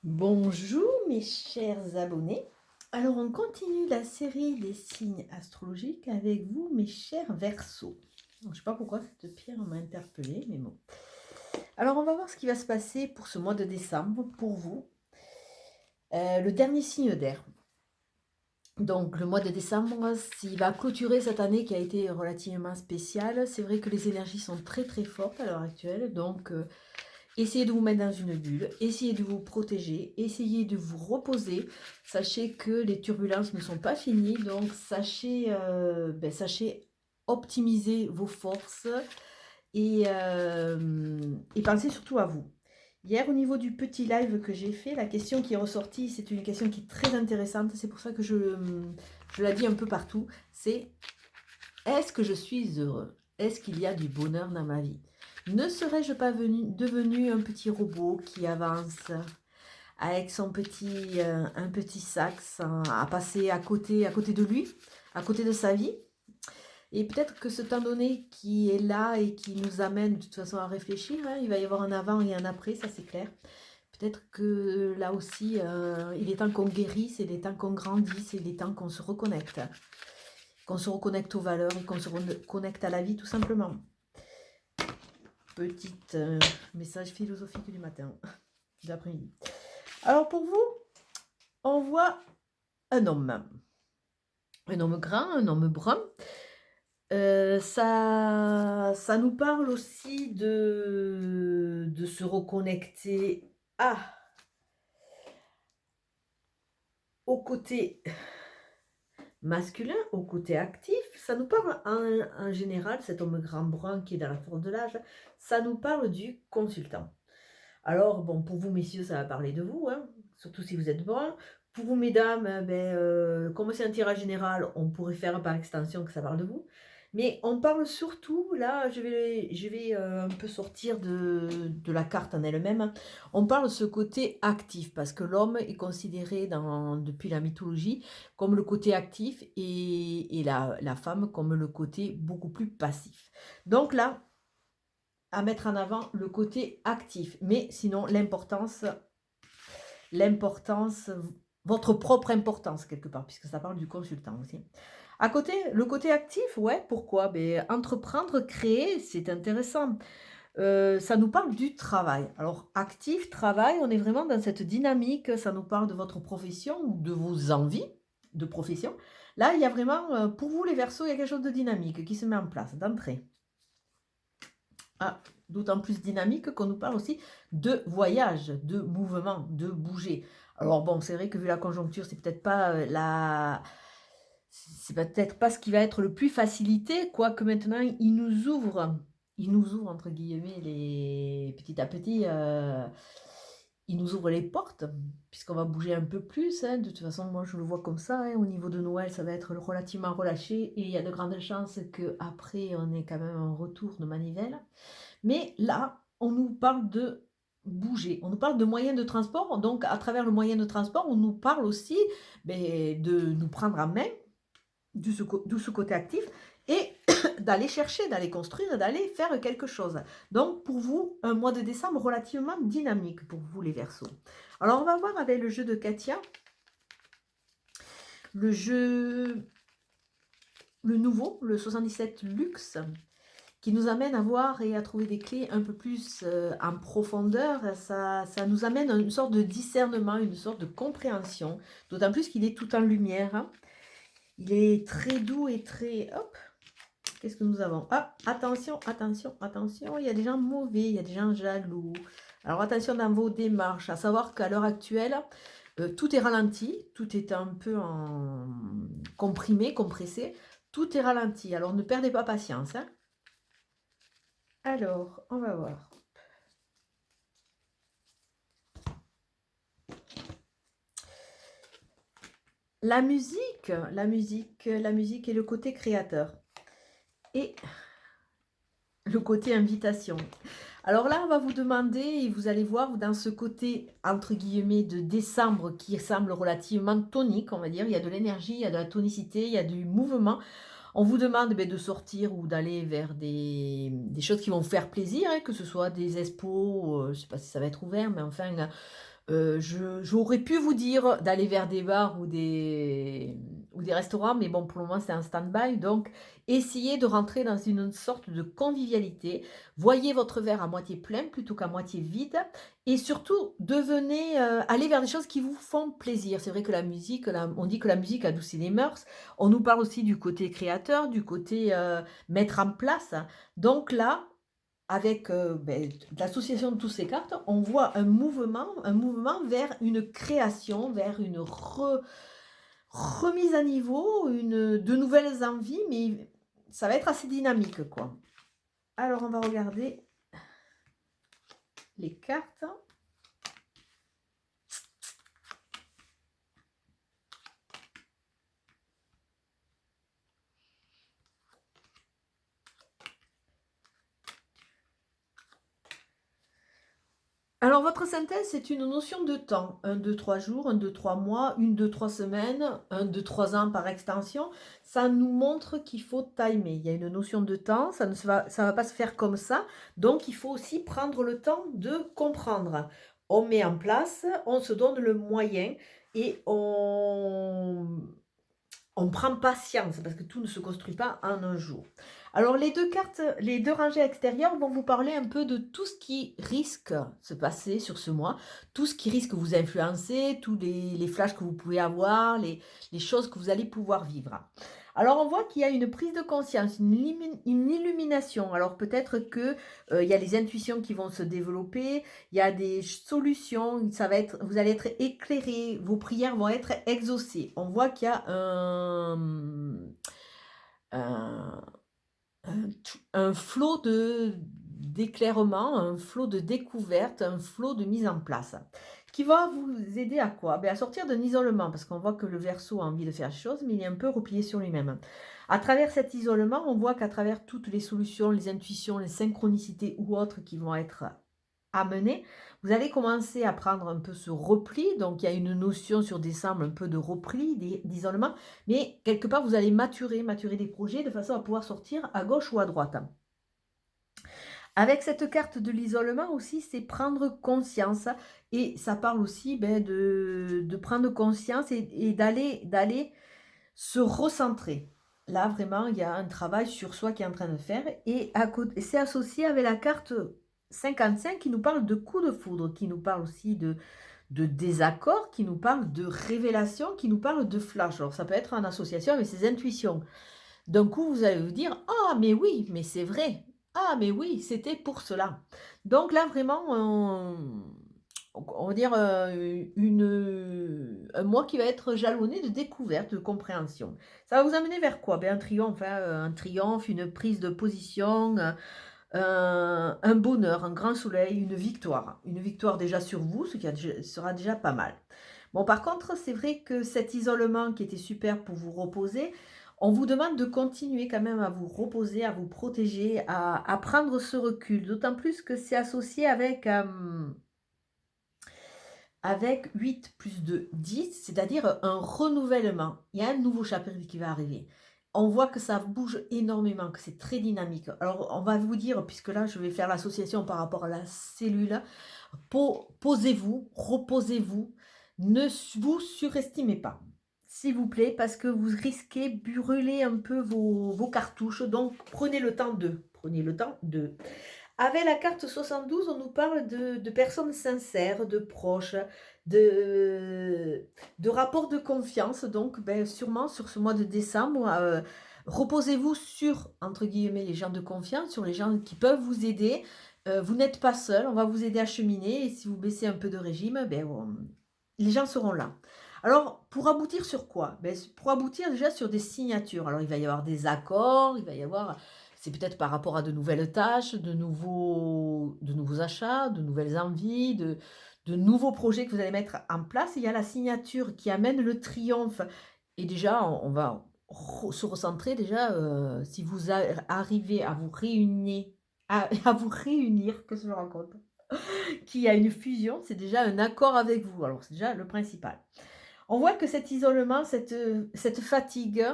Bonjour mes chers abonnés. Alors on continue la série des signes astrologiques avec vous mes chers Verseaux. Je ne sais pas pourquoi cette pierre m'a interpellée, mais bon. Alors on va voir ce qui va se passer pour ce mois de décembre pour vous. Le dernier signe d'air. Donc le mois de décembre, s'il va clôturer cette année qui a été relativement spéciale. C'est vrai que les énergies sont très très fortes à l'heure actuelle. Donc essayez de vous mettre dans une bulle, essayez de vous protéger, essayez de vous reposer. Sachez que les turbulences ne sont pas finies, donc sachez optimiser vos forces et pensez surtout à vous. Hier, au niveau du petit live que j'ai fait, la question qui est ressortie, c'est une question qui est très intéressante. C'est pour ça que je la dis un peu partout. C'est: est-ce que je suis heureux? Est-ce qu'il y a du bonheur dans ma vie? Ne serais-je pas devenu un petit robot qui avance avec un petit sac à passer à côté de lui, à côté de sa vie? Et peut-être que ce temps donné qui est là et qui nous amène de toute façon à réfléchir, hein, il va y avoir un avant et un après, ça c'est clair. Peut-être que là aussi, il est temps qu'on guérisse, il est temps qu'on grandisse, il est temps qu'on se reconnecte. Qu'on se reconnecte aux valeurs et qu'on se reconnecte à la vie tout simplement. Petit message philosophique du matin, de l'après-midi. Alors pour vous, on voit un homme grand, un homme brun. Ça nous parle aussi de se reconnecter au côté masculin, au côté actif. Ça nous parle en général, cet homme grand brun qui est dans la force de l'âge, ça nous parle du consultant. Alors, bon, pour vous, messieurs, ça va parler de vous, hein, surtout si vous êtes brun. Pour vous, mesdames, comme c'est un tirage général, on pourrait faire par extension que ça parle de vous. Mais on parle surtout, là, je vais un peu sortir de la carte en elle-même. On parle de ce côté actif, parce que l'homme est considéré depuis la mythologie comme le côté actif et la femme comme le côté beaucoup plus passif. Donc là, à mettre en avant le côté actif, mais sinon l'importance, votre propre importance quelque part, puisque ça parle du consultant aussi. À côté, le côté actif, ouais, pourquoi? Ben, entreprendre, créer, c'est intéressant. Ça nous parle du travail. Alors, actif, travail, on est vraiment dans cette dynamique, ça nous parle de votre profession ou de vos envies de profession. Là, il y a vraiment, pour vous les Verseaux, il y a quelque chose de dynamique qui se met en place d'entrée. D'autant plus dynamique qu'on nous parle aussi de voyage, de mouvement, de bouger. Alors bon, c'est vrai que vu la conjoncture, c'est peut-être pas c'est peut-être pas ce qui va être le plus facilité, quoique maintenant il nous ouvre entre guillemets petit à petit, il nous ouvre les portes, puisqu'on va bouger un peu plus, hein. De toute façon, moi je le vois comme ça, hein. Au niveau de Noël, ça va être relativement relâché et il y a de grandes chances qu'après on ait quand même un retour de manivelle. Mais là, on nous parle de bouger, on nous parle de moyens de transport. Donc, à travers le moyen de transport, on nous parle aussi de nous prendre en main, de ce côté actif, et d'aller chercher, d'aller construire, d'aller faire quelque chose. Donc, pour vous, un mois de décembre relativement dynamique pour vous, les Verseaux. Alors, on va voir avec le jeu de Katia, le nouveau, le 77 Luxe, qui nous amène à voir et à trouver des clés un peu plus en profondeur. Ça nous amène à une sorte de discernement, une sorte de compréhension, d'autant plus qu'il est tout en lumière, hein. Il est très doux et très... Hop, qu'est-ce que nous avons? Ah, attention, attention, attention, il y a des gens mauvais, il y a des gens jaloux. Alors attention dans vos démarches, à savoir qu'à l'heure actuelle, tout est ralenti, tout est un peu comprimé, compressé, tout est ralenti. Alors ne perdez pas patience, hein. Alors, on va voir. La musique est le côté créateur et le côté invitation. Alors là, on va vous demander, et vous allez voir dans ce côté, entre guillemets, de décembre qui semble relativement tonique, on va dire, il y a de l'énergie, il y a de la tonicité, il y a du mouvement. On vous demande de sortir ou d'aller vers des choses qui vont vous faire plaisir, hein, que ce soit des expos, je ne sais pas si ça va être ouvert, mais enfin, J'aurais pu vous dire d'aller vers des bars ou des restaurants, mais bon, pour le moment, c'est un stand-by. Donc, essayez de rentrer dans une sorte de convivialité. Voyez votre verre à moitié plein plutôt qu'à moitié vide. Et surtout, devenez, allez vers des choses qui vous font plaisir. C'est vrai que la musique, on dit que la musique adoucit les mœurs. On nous parle aussi du côté créateur, du côté mettre en place. Donc là, avec, l'association de toutes ces cartes, on voit un mouvement vers une création, vers une remise à niveau, de nouvelles envies, mais ça va être assez dynamique, quoi. Alors, on va regarder les cartes. Alors, votre synthèse, c'est une notion de temps. 1, 2, 3 jours, 1, 2, 3 mois, 1, 2, 3 semaines, 1, 2, 3 ans par extension. Ça nous montre qu'il faut timer. Il y a une notion de temps, ça va pas se faire comme ça. Donc, il faut aussi prendre le temps de comprendre. On met en place, on se donne le moyen et on prend patience parce que tout ne se construit pas en un jour. Alors les deux cartes, les deux rangées extérieures vont vous parler un peu de tout ce qui risque de se passer sur ce mois, tout ce qui risque de vous influencer, tous les flashs que vous pouvez avoir, les choses que vous allez pouvoir vivre. Alors on voit qu'il y a une prise de conscience, une illumination. Alors peut-être que il y a les intuitions qui vont se développer, il y a des solutions, ça va être, vous allez être éclairé, vos prières vont être exaucées. On voit qu'il y a un, un flot d'éclairement, un flot de découverte, un flot de mise en place. Qui va vous aider à quoi? À sortir d'un isolement, parce qu'on voit que le Verseau a envie de faire des choses, mais il est un peu replié sur lui-même. À travers cet isolement, on voit qu'à travers toutes les solutions, les intuitions, les synchronicités ou autres qui vont être amenées, vous allez commencer à prendre un peu ce repli. Donc, il y a une notion sur décembre, un peu de repli, d'isolement. Mais quelque part, vous allez maturer des projets de façon à pouvoir sortir à gauche ou à droite. Avec cette carte de l'isolement aussi, c'est prendre conscience. Et ça parle aussi de prendre conscience et d'aller se recentrer. Là, vraiment, il y a un travail sur soi qui est en train de faire. Et c'est associé avec la carte 55 qui nous parle de coup de foudre, qui nous parle aussi de désaccord, qui nous parle de révélation, qui nous parle de flash. Alors, ça peut être en association avec ses intuitions. D'un coup, vous allez vous dire: «Ah, mais oui, mais c'est vrai. Ah, mais oui, c'était pour cela». Donc là, vraiment, on va dire, un mois qui va être jalonné de découverte, de compréhension. Ça va vous amener vers quoi? Un triomphe, une prise de position, un bonheur, un grand soleil, une victoire. Une victoire déjà sur vous, ce qui sera déjà pas mal. Bon, par contre, c'est vrai que cet isolement qui était super pour vous reposer, on vous demande de continuer quand même à vous reposer, à vous protéger, à prendre ce recul. D'autant plus que c'est associé avec 8 plus 2, 10, c'est-à-dire un renouvellement. Il y a un nouveau chapitre qui va arriver. On voit que ça bouge énormément, que c'est très dynamique. Alors, on va vous dire, puisque là, je vais faire l'association par rapport à la cellule, posez-vous, reposez-vous, ne vous surestimez pas, s'il vous plaît, parce que vous risquez brûler un peu vos cartouches. Donc, prenez le temps de. Prenez le temps de. Avec la carte 72, on nous parle de personnes sincères, de proches, de rapports de confiance. Donc, sûrement sur ce mois de décembre, reposez-vous sur, entre guillemets, les gens de confiance, sur les gens qui peuvent vous aider. Vous n'êtes pas seul, on va vous aider à cheminer. Et si vous baissez un peu de régime, les gens seront là. Alors, pour aboutir sur quoi? Pour aboutir déjà sur des signatures. Alors, il va y avoir des accords, il va y avoir... C'est peut-être par rapport à de nouvelles tâches, de nouveaux achats, de nouvelles envies, de nouveaux projets que vous allez mettre en place. Il y a la signature qui amène le triomphe. Et déjà, on va se recentrer déjà, si vous arrivez à vous réunir, à vous réunir, qu'est-ce que je raconte? Qu'il y a une fusion, c'est déjà un accord avec vous. Alors, c'est déjà le principal. On voit que cet isolement, cette fatigue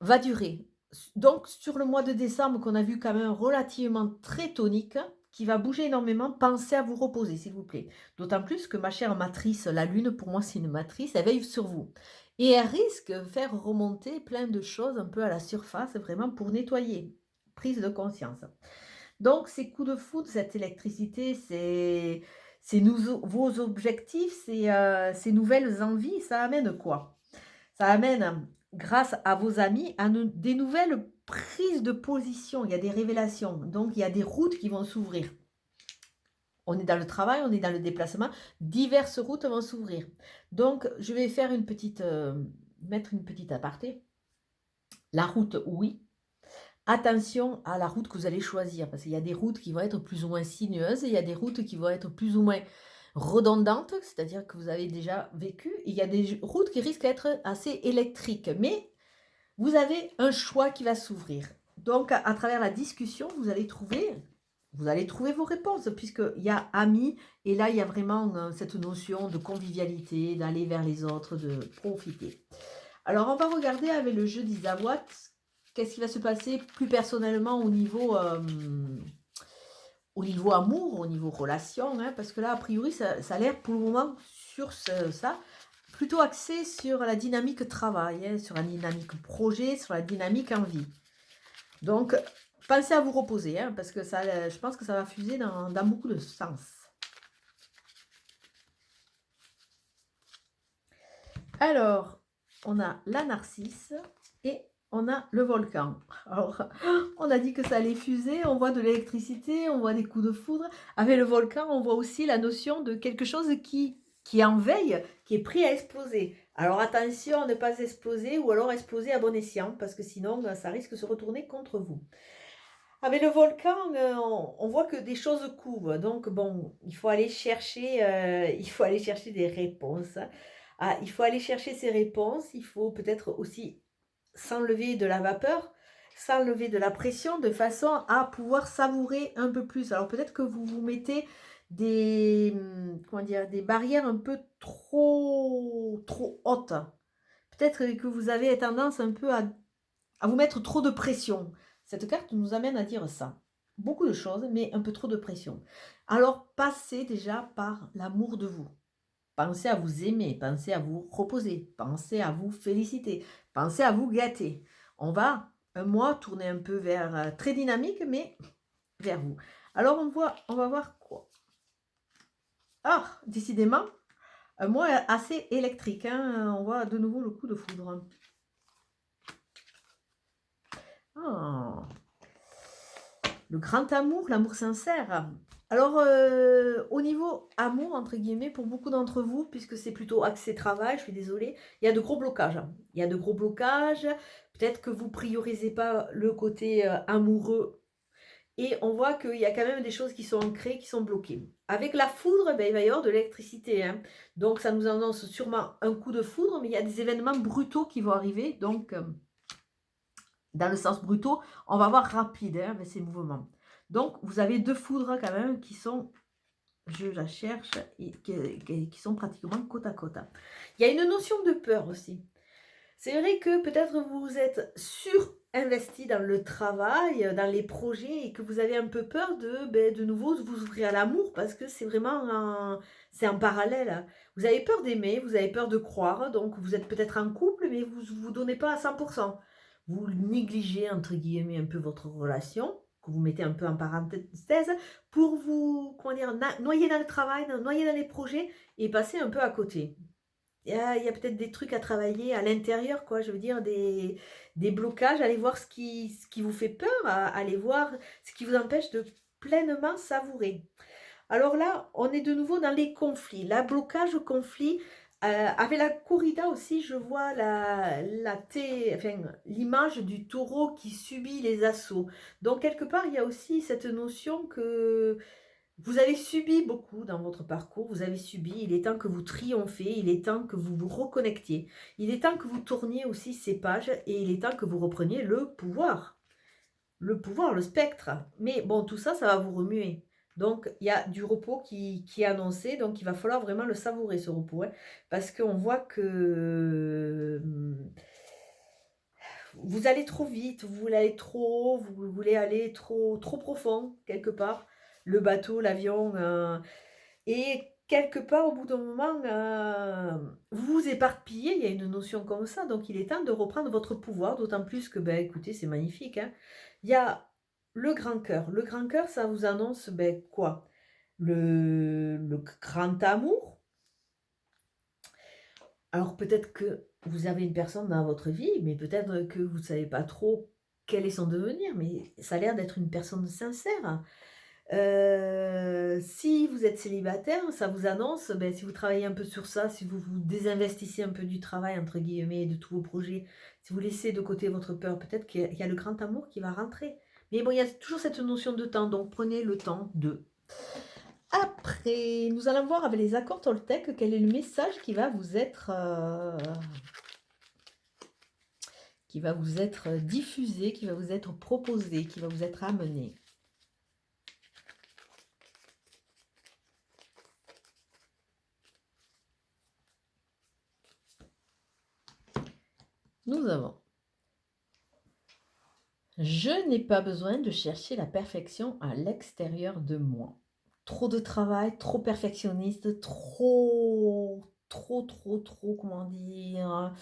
va durer. Donc, sur le mois de décembre, qu'on a vu quand même relativement très tonique, qui va bouger énormément, pensez à vous reposer, s'il vous plaît. D'autant plus que ma chère matrice, la Lune, pour moi, c'est une matrice, elle veille sur vous. Et elle risque de faire remonter plein de choses un peu à la surface, vraiment pour nettoyer. Prise de conscience. Donc, ces coups de foudre, cette électricité, vos objectifs, ces nouvelles envies, ça amène quoi? Ça amène, grâce à vos amis, des nouvelles prises de position. Il y a des révélations. Donc, il y a des routes qui vont s'ouvrir. On est dans le travail, on est dans le déplacement. Diverses routes vont s'ouvrir. Donc, je vais faire mettre une petite aparté. La route, oui. Attention à la route que vous allez choisir, parce qu'il y a des routes qui vont être plus ou moins sinueuses, et il y a des routes qui vont être plus ou moins redondantes, c'est-à-dire que vous avez déjà vécu, et il y a des routes qui risquent d'être assez électriques, mais vous avez un choix qui va s'ouvrir. Donc, à travers la discussion, vous allez trouver vos réponses, puisqu'il y a amis, et là, il y a vraiment cette notion de convivialité, d'aller vers les autres, de profiter. Alors, on va regarder avec le jeu d'Isawat, qu'est-ce qui va se passer plus personnellement au niveau amour, au niveau relation, hein, parce que là, a priori, ça a l'air pour le moment sur ça, plutôt axé sur la dynamique travail, hein, sur la dynamique projet, sur la dynamique envie. Donc, pensez à vous reposer, hein, parce que ça, je pense que ça va fuser dans beaucoup de sens. Alors, on a la narcisse et on a le volcan. Alors, on a dit que ça allait fuser, on voit de l'électricité, on voit des coups de foudre. Avec le volcan, on voit aussi la notion de quelque chose qui est en veille, qui est prêt à exploser. Alors attention à ne pas exploser ou alors exploser à bon escient, parce que sinon, ça risque de se retourner contre vous. Avec le volcan, on voit que des choses couvent. Donc, bon, il faut aller chercher des réponses. Ah, il faut aller chercher ces réponses. Il faut peut-être aussi s'enlever de la vapeur, s'enlever de la pression de façon à pouvoir savourer un peu plus. Alors, peut-être que vous vous mettez comment dire, des barrières un peu trop hautes. Peut-être que vous avez tendance un peu à vous mettre trop de pression. Cette carte nous amène à dire ça. Beaucoup de choses, mais un peu trop de pression. Alors, passez déjà par l'amour de vous. Pensez à vous aimer, pensez à vous reposer, pensez à vous féliciter, pensez à vous gâter. On va, un mois, tourner un peu vers très dynamique, mais vers vous. Alors, on va voir quoi. Ah, décidément, un mois assez électrique. Hein. On voit de nouveau le coup de foudre. Ah. Le grand amour, l'amour sincère. Alors, au niveau amour, entre guillemets, pour beaucoup d'entre vous, puisque c'est plutôt axé travail, je suis désolée, il y a de gros blocages. Il y a de gros blocages. Peut-être que vous ne priorisez pas le côté amoureux. Et on voit qu'il y a quand même des choses qui sont ancrées, qui sont bloquées. Avec la foudre, ben, il va y avoir de l'électricité. Hein. Donc, ça nous annonce sûrement un coup de foudre, mais il y a des événements brutaux qui vont arriver. Donc, dans le sens brutaux, on va voir rapide hein, avec ces mouvements. Donc, vous avez deux foudres quand même qui sont, je la cherche, et qui sont pratiquement côte à côte. Il y a une notion de peur aussi. C'est vrai que peut-être vous êtes surinvesti dans le travail, dans les projets, et que vous avez un peu peur de nouveau vous ouvrir à l'amour, parce que c'est vraiment c'est en parallèle. Vous avez peur d'aimer, vous avez peur de croire, donc vous êtes peut-être en couple, mais vous ne vous donnez pas à 100%. Vous négligez, entre guillemets, un peu votre relation, que vous mettez un peu en parenthèse, pour vous, comment dire, noyer dans le travail, noyer dans les projets, et passer un peu à côté. Il y a peut-être des trucs à travailler à l'intérieur, quoi. Je veux dire, des blocages. Allez voir ce qui vous fait peur, allez voir ce qui vous empêche de pleinement savourer. Alors là, on est de nouveau dans les conflits. La blocage, conflit. Avec la corrida aussi, je vois l'image du taureau qui subit les assauts. Donc, quelque part, il y a aussi cette notion que vous avez subi beaucoup dans votre parcours, vous avez subi, il est temps que vous triomphiez, il est temps que vous vous reconnectiez, il est temps que vous tourniez aussi ces pages et il est temps que vous repreniez le pouvoir. Le pouvoir, le spectre. Mais bon, tout ça, ça va vous remuer. Donc, il y a du repos qui est annoncé, donc il va falloir vraiment le savourer, ce repos. Hein, parce qu'on voit que vous allez trop vite, vous voulez aller trop haut, vous voulez aller trop profond, quelque part. le bateau, l'avion, et quelque part, au bout d'un moment, vous vous éparpillez, il y a une notion comme ça, donc il est temps de reprendre votre pouvoir, d'autant plus que, ben, écoutez, c'est magnifique, hein. Il y a le grand cœur. Le grand cœur, ça vous annonce, ben, quoi? Le grand amour. Alors peut-être que vous avez une personne dans votre vie, mais peut-être que vous ne savez pas trop quel est son devenir, mais ça a l'air d'être une personne sincère. Si vous êtes célibataire, ça vous annonce, beh, si vous travaillez un peu sur ça, si vous vous «désinvestissez un peu du travail» entre guillemets, de tous vos projets, si vous laissez de côté votre peur, peut-être qu'il y a le grand amour qui va rentrer. Mais bon, il y a toujours cette notion de temps, donc prenez le temps de. Après, nous allons voir avec les accords Toltec quel est le message qui va vous être diffusé, qui va vous être proposé, qui va vous être amené. Nous avons: je n'ai pas besoin de chercher la perfection à l'extérieur de moi. Trop de travail, trop perfectionniste, trop, comment dire,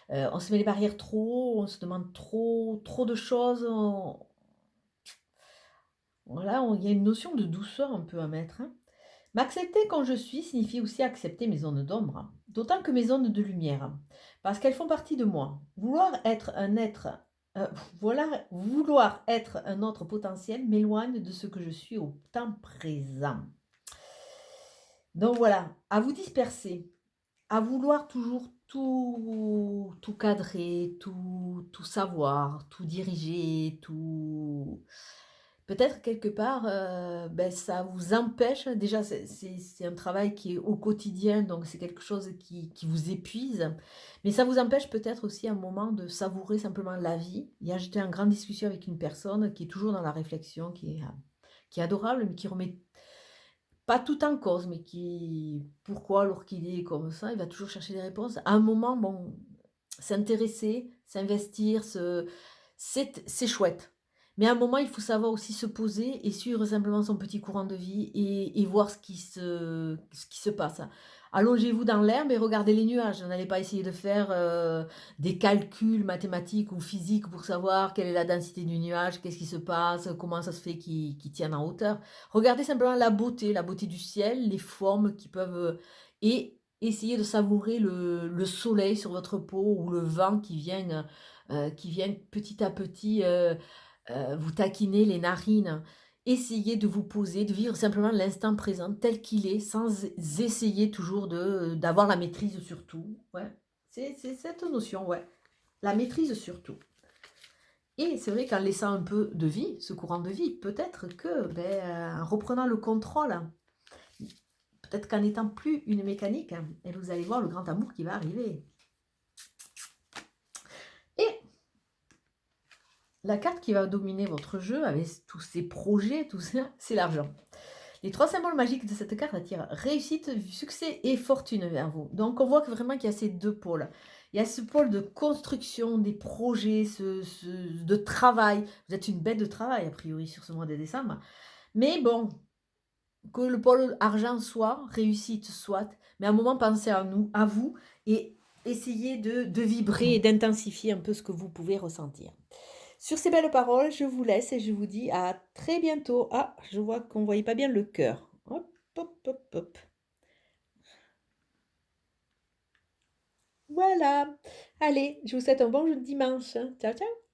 on se met les barrières trop haut, on se demande trop de choses, voilà, il y a une notion de douceur un peu à mettre, hein. M'accepter quand je suis signifie aussi accepter mes zones d'ombre, d'autant que mes zones de lumière, parce qu'elles font partie de moi. Euh, vouloir être un autre potentiel m'éloigne de ce que je suis au temps présent. Donc voilà, à vous disperser, à vouloir toujours tout cadrer, tout savoir, tout diriger, tout. Peut-être quelque part, ça vous empêche déjà c'est un travail qui est au quotidien, donc c'est quelque chose qui vous épuise, mais ça vous empêche peut-être aussi un moment de savourer simplement la vie. Hier, j'étais en grande discussion avec une personne qui est toujours dans la réflexion, qui est adorable, mais qui remet pas tout en cause, mais qui pourquoi alors qu'il est comme ça, il va toujours chercher des réponses. À un moment, bon, s'intéresser, s'investir, c'est chouette. Mais à un moment, il faut savoir aussi se poser et suivre simplement son petit courant de vie et voir ce qui se passe. Allongez-vous dans l'herbe et regardez les nuages. N'allez pas essayer de faire des calculs mathématiques ou physiques pour savoir quelle est la densité du nuage, qu'est-ce qui se passe, comment ça se fait qu'il tienne en hauteur. Regardez simplement la beauté du ciel, les formes qui peuvent. Et essayez de savourer le soleil sur votre peau ou le vent qui vient petit à petit vous taquiner les narines. Essayez de vous poser, de vivre simplement l'instant présent tel qu'il est, sans essayer toujours d'avoir la maîtrise sur tout. Ouais, c'est cette notion, ouais. La maîtrise sur tout. Et c'est vrai qu'en laissant un peu de vie, ce courant de vie, peut-être que, en reprenant le contrôle, peut-être qu'en n'étant plus une mécanique, et vous allez voir le grand amour qui va arriver. Et la carte qui va dominer votre jeu avec tous ces projets, tout ça, c'est l'argent. Les 3 symboles magiques de cette carte attirent réussite, succès et fortune vers vous. Donc on voit que vraiment qu'il y a ces 2 pôles. Il y a ce pôle de construction des projets, de travail. Vous êtes une bête de travail a priori sur ce mois de décembre. Mais bon, que le pôle argent soit, réussite soit, mais à un moment pensez à vous et essayez de vibrer et d'intensifier un peu ce que vous pouvez ressentir. Sur ces belles paroles, je vous laisse et je vous dis à très bientôt. Ah, je vois qu'on ne voyait pas bien le cœur. Hop, hop, hop, hop. Voilà. Allez, je vous souhaite un bon dimanche. Ciao, ciao.